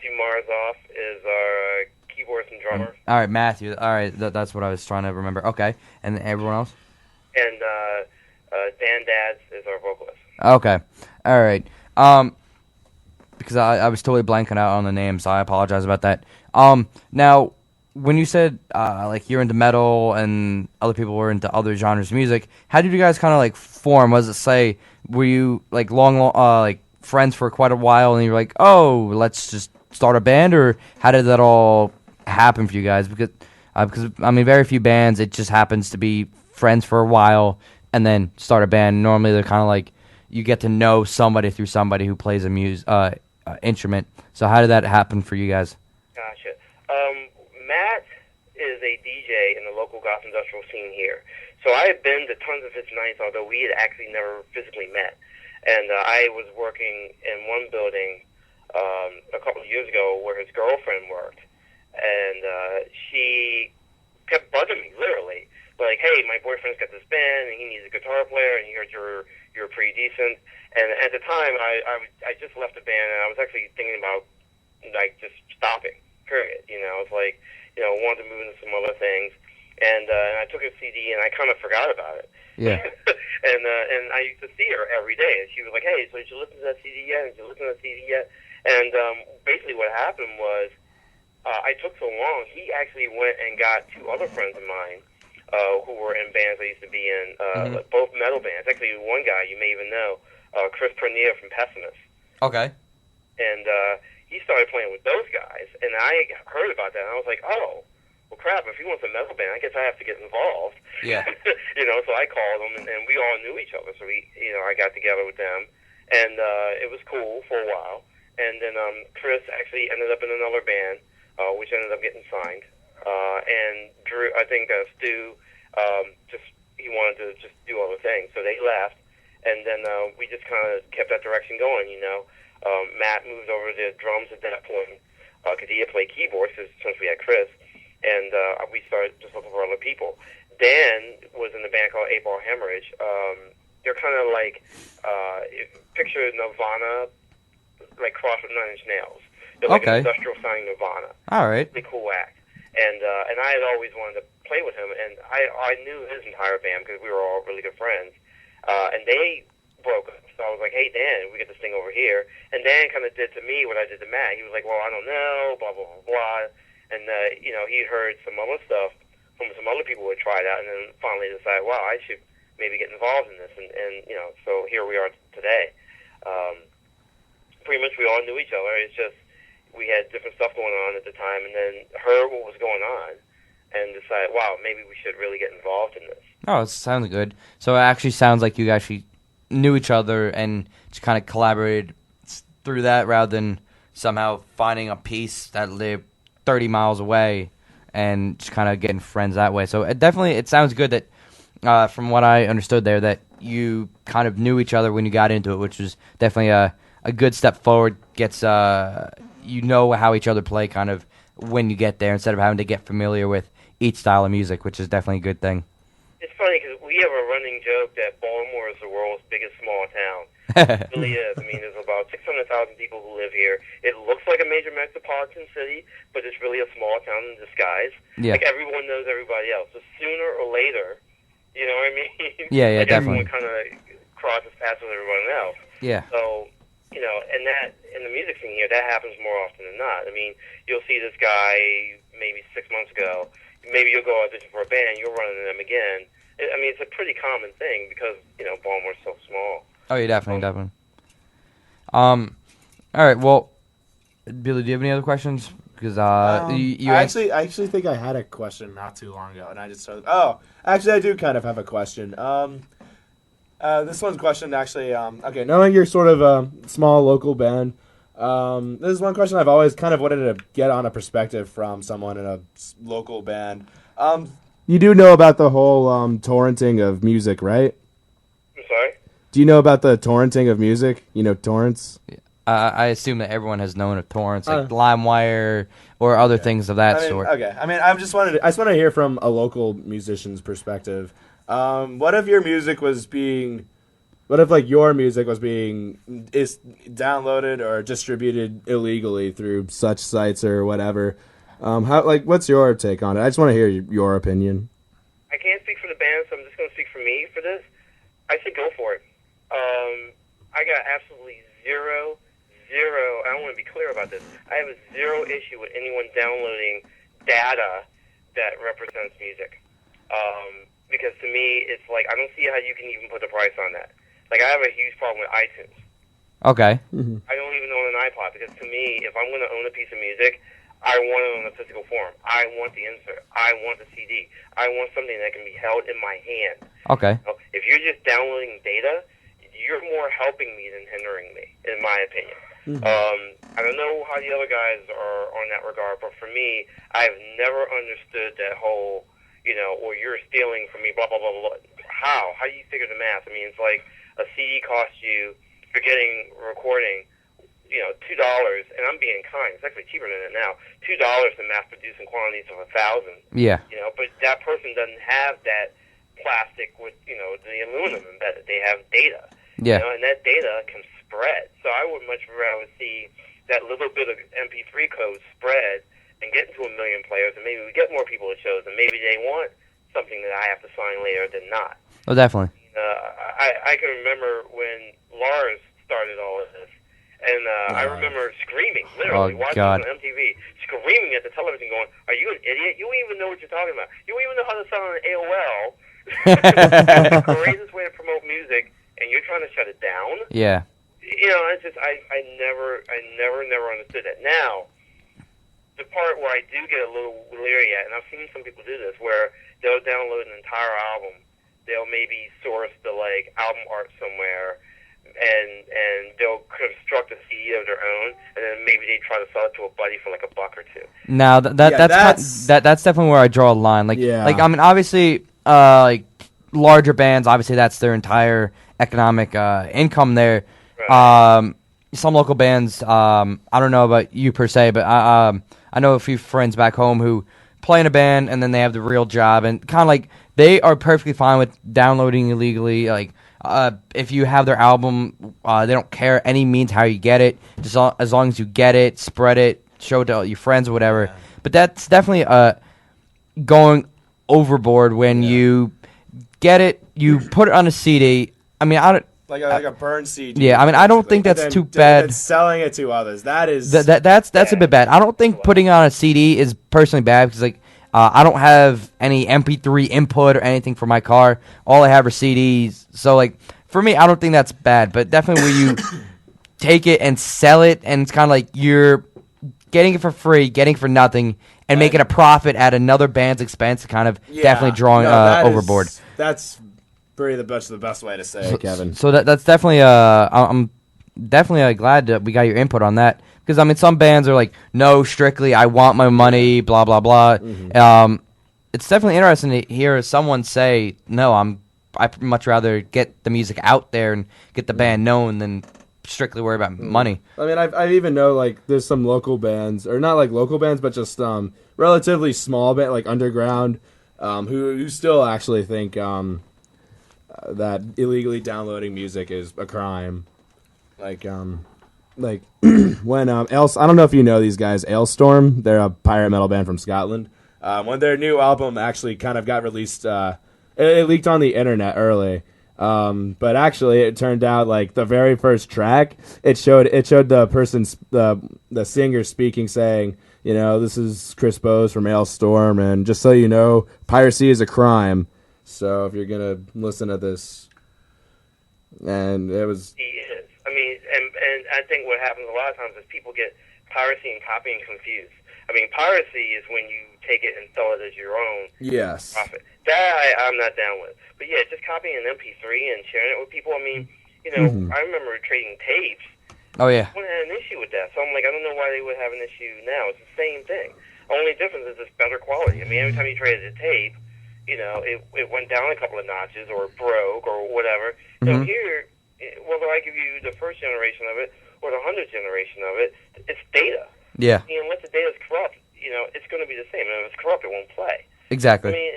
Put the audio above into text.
Marzoff is our keyboardist and drummer, All right, Matthew. All right, that's what I was trying to remember. Okay, and everyone else. and Dan Dads is our vocalist. Okay, all right. Because I was totally blanking out on the name, so I apologize about that. Now, when you said like you're into metal and other people were into other genres of music, how did you guys kind of like form? Was it say were you like like friends for quite a while, and you're like, oh, let's just start a band, or how did that all happen for you guys? Because I mean, very few bands it just happens to be friends for a while and then start a band. Normally, they're kind of like you get to know somebody through somebody who plays a instrument. So how did that happen for you guys? Gotcha. Matt is a DJ in the local goth industrial scene here. So I had been to tons of his nights, although we had actually never physically met. And I was working in one building a couple of years ago where his girlfriend worked. And she kept bugging me, literally. Like, hey, my boyfriend's got this band, and he needs a guitar player, and he heard you're pretty decent. And at the time, I just left the band, and I was actually thinking about, like, just stopping, period. You know, it's like, wanted to move into some other things. And I took a CD, and I kind of forgot about it. Yeah. And I used to see her every day, and she was like, hey, so did you listen to that CD yet? Did you listen to that CD yet? And basically what happened was I took so long, he actually went and got two other friends of mine who were in bands I used to be in, both metal bands. Actually, one guy you may even know, Chris Pernia from Pessimist. Okay. And he started playing with those guys, and I heard about that, and I was like, oh, well, crap, if he wants a metal band, I guess I have to get involved. Yeah. So I called him, and we all knew each other, so I got together with them, and it was cool for a while. And then Chris actually ended up in another band, which ended up getting signed. And Drew, I think Stu, he wanted to just do other things, so they left. And then we just kind of kept that direction going, Matt moved over to drums at that point, because he had played keyboards since we had Chris. And we started just looking for other people. Dan was in a band called 8 Ball Hemorrhage. They're kind of like, picture Nirvana, like cross with Nine Inch Nails. They're like an industrial sounding Nirvana. All right. Really cool act. And I had always wanted to play with him, and I knew his entire band because we were all really good friends. And they broke up. So I was like, hey, Dan, we get this thing over here. And Dan kind of did to me what I did to Matt. He was like, well, I don't know, blah, blah, blah, blah. And, he'd heard some other stuff from some other people who had tried out, and then finally decided, wow, I should maybe get involved in this. And so here we are today. Pretty much we all knew each other. It's just we had different stuff going on at the time, and then heard what was going on and decided, wow, maybe we should really get involved in this. Oh, it sounds good. So it actually sounds like you actually knew each other and just kind of collaborated through that rather than somehow finding a piece that lived 30 miles away and just kind of getting friends that way. So it sounds good that, from what I understood there, that you kind of knew each other when you got into it, which was definitely a good step forward. Gets you know how each other play kind of when you get there instead of having to get familiar with each style of music, which is definitely a good thing. It's funny because we have a running joke that Baltimore is the world's biggest small town. It really is. I mean, there's about 600,000 people who live here. It looks like a major metropolitan city, but it's really a small town in disguise. Yeah. Like, everyone knows everybody else. So sooner or later, you know what I mean? Yeah, like definitely. Everyone kind of crosses paths with everyone else. Yeah. So, and that, in the music scene here, that happens more often than not. I mean, you'll see this guy maybe 6 months ago. Maybe you'll go audition for a band, you'll run into them again. I mean, it's a pretty common thing because, Baltimore's so small. Oh, yeah, definitely. All right, well, Billy, do you have any other questions? Because I actually think I had a question not too long ago, and I just started. Oh, actually, I do kind of have a question. This one's question actually. Okay, knowing you're sort of a small local band, this is one question I've always kind of wanted to get on a perspective from someone in a local band. You do know about the whole torrenting of music, right? I'm sorry? Do you know about the torrenting of music? You know torrents? I assume that everyone has known of torrents, like LimeWire or other things of that sort. Okay, I mean, I just want to hear from a local musician's perspective. What if your music was being what if like your music was is downloaded or distributed illegally through such sites or whatever? What's your take on it? I just want to hear your opinion. I can't speak for the band, so I'm just going to speak for me for this. I say go for it. I got absolutely zero. I want to be clear about this. I have a zero issue with anyone downloading data that represents music. Because to me, it's like, I don't see how you can even put a price on that. Like, I have a huge problem with iTunes. Okay. Mm-hmm. I don't even own an iPod, because to me, if I'm going to own a piece of music, I want it on a physical form. I want the insert. I want the CD. I want something that can be held in my hand. Okay. If you're just downloading data, you're more helping me than hindering me, in my opinion. I don't know how the other guys are on that regard, but for me, I've never understood that whole, or you're stealing from me, blah, blah, blah, blah. How? How do you figure the math? I mean, it's like a CD costs you, for getting recording, $2, and I'm being kind. It's actually cheaper than it now. $2 to mass produce in quantities of 1,000. Yeah. But that person doesn't have that plastic with, the aluminum embedded. They have data. Yeah. And that data can spread. So I would much rather see that little bit of MP3 code spread and get into 1 million players, and maybe we get more people to shows, and maybe they want something that I have to sign later than not. Oh, definitely. I can remember when Lars started all of this. And I remember screaming, literally, watching on MTV, screaming at the television going, are you an idiot? You don't even know what you're talking about. You don't even know how to sound on AOL. It's the greatest way to promote music, and you're trying to shut it down? Yeah. It's just, I never understood that. Now, the part where I do get a little leery at, and I've seen some people do this, where they'll download an entire album, they'll maybe source the, album art somewhere, and they'll construct a CD of their own, and then maybe they try to sell it to a buddy for $1 or $2. Now that's definitely where I draw a line. I mean, obviously, larger bands, obviously that's their entire economic income there. Right. Some local bands, I don't know about you per se, but I know a few friends back home who play in a band and then they have the real job, and kind of they are perfectly fine with downloading illegally. If you have their album, they don't care any means how you get it, just as long as you get it, spread it, show it to your friends or whatever. Yeah. But that's definitely going overboard when you get it, you put it on a CD. I mean, like a burned CD. Yeah, I mean, I don't think that's too bad. And selling it to others, that's a bit bad. I don't think putting it on a CD is personally bad because I don't have any MP3 input or anything for my car. All I have are CDs. So, for me, I don't think that's bad. But definitely when you take it and sell it, and it's kind of you're getting it for free, getting it for nothing, and making a profit at another band's expense, kind of definitely drawing overboard. That's pretty the best way to say it, Kevin. So that's definitely, I'm definitely glad that we got your input on that. Because, I mean, some bands are no, strictly, I want my money, blah, blah, blah. Mm-hmm. It's definitely interesting to hear someone say, no, I'd much rather get the music out there and get the band known than strictly worry about money. I mean, I even know, there's some local bands, or not local bands, but just relatively small band, underground, who still actually think that illegally downloading music is a crime. When I don't know if you know these guys, Ailstorm, they're a pirate metal band from Scotland. When their new album actually kind of got released, it leaked on the internet early. But actually, it turned out the very first track, it showed the person's the singer speaking, saying, this is Chris Bose from Ailstorm, and just so you know, piracy is a crime. So if you're gonna listen to this, and it was. I mean, and I think what happens a lot of times is people get piracy and copying confused. I mean, piracy is when you take it and sell it as your own profit. That I'm not down with. But yeah, just copying an MP3 and sharing it with people. I mean, I remember trading tapes. Oh yeah. I wouldn't have an issue with that. So I'm I don't know why they would have an issue now. It's the same thing. Only difference is it's better quality. I mean, every time you traded a tape, it went down a couple of notches or broke or whatever. So here, whether I give you the first generation of it or the 100th generation of it, it's data. Yeah. Unless the data's corrupt, it's going to be the same. And if it's corrupt, it won't play. Exactly. I mean,